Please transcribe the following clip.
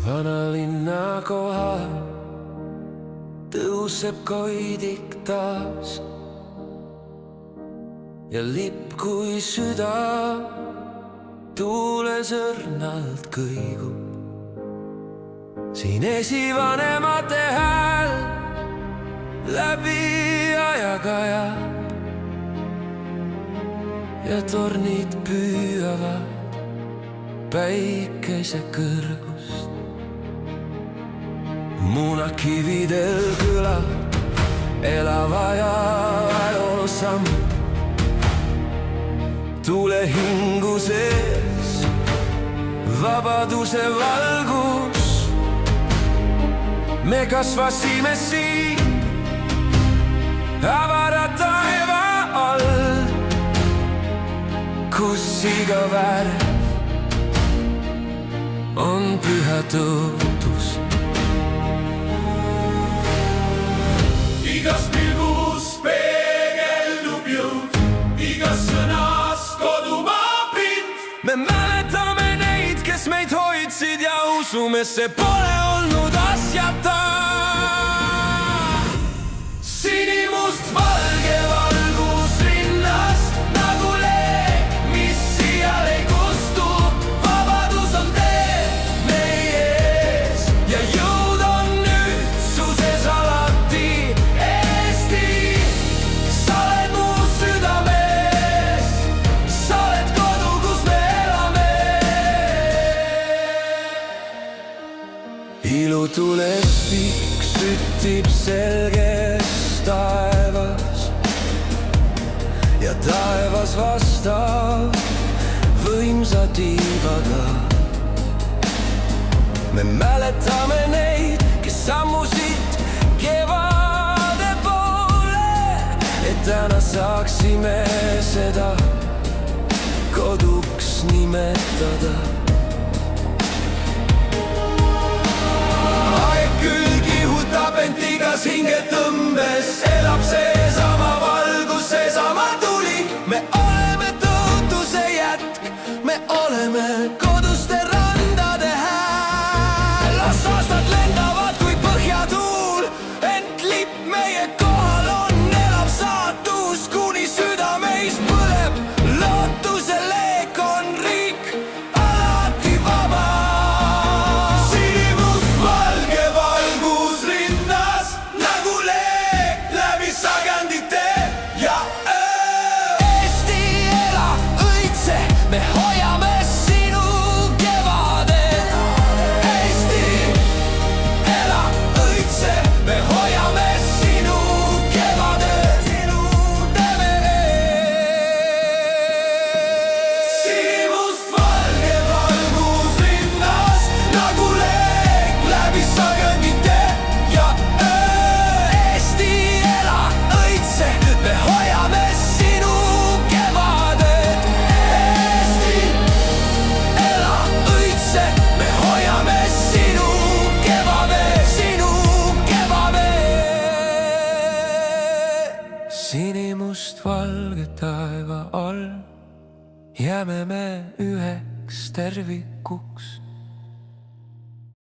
vanalinna kohal tõuseb koidik taas ja lipp kui süda tuules õrnalt kõigub. Siin esivanemate hääl läbi ajaga ja tornid püüavad päikese kõrgust. Muunakividel kõlab elava ja ajaloosamm. Tuule hingu sees vabaduse valgus. Me kasvasime siin avara taeva all, kus iga värv on püha tõotus. Igas pilgus peegeldub jõud, igas sõnas kodumaa pind. Me mäletame neid, kes meid hoidsid ja usume, see pole olnud asjata. Sinimust valge valgus rinnas nagu leek, mis siial ei kustu. Vabadus on tee meie ees ja jõud on ühtsuses alati. Eesti, sa oled mu südames, sa oled kodu, kus me elame. Ilutulestik süttib selges taevas ja taevas vastab võimsa tiivaga. Me mäletame neid, kes sammusid kevade poole, et täna saaksime seda koduks nimetada. Aeg küll kihutab, ent igas hinge tõmbab.